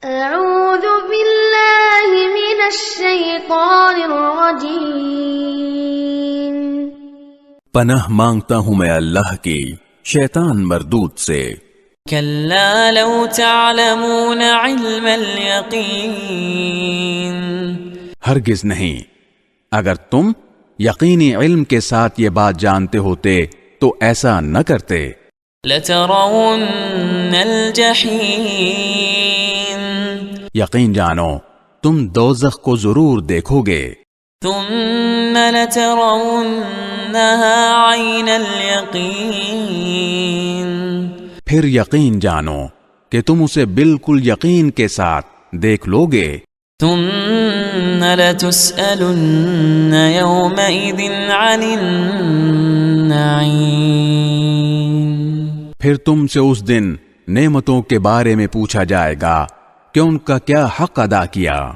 اعوذ باللہ من الشیطان الرجیم، پناہ مانگتا ہوں میں اللہ کی شیطان مردود سے۔ کلا لو تعلمون علم الیقین، ہرگز نہیں، اگر تم یقینی علم کے ساتھ یہ بات جانتے ہوتے تو ایسا نہ کرتے۔ لترون الجحیم، یقین جانو تم دوزخ کو ضرور دیکھو گے۔ ثم لترونها عین الیقین، پھر یقین جانو کہ تم اسے بالکل یقین کے ساتھ دیکھ لو گے۔ ثم لتسألن یومئذ عن النعیم، پھر تم سے اس دن نعمتوں کے بارے میں پوچھا جائے گا کہ ان کا کیا حق ادا کیا۔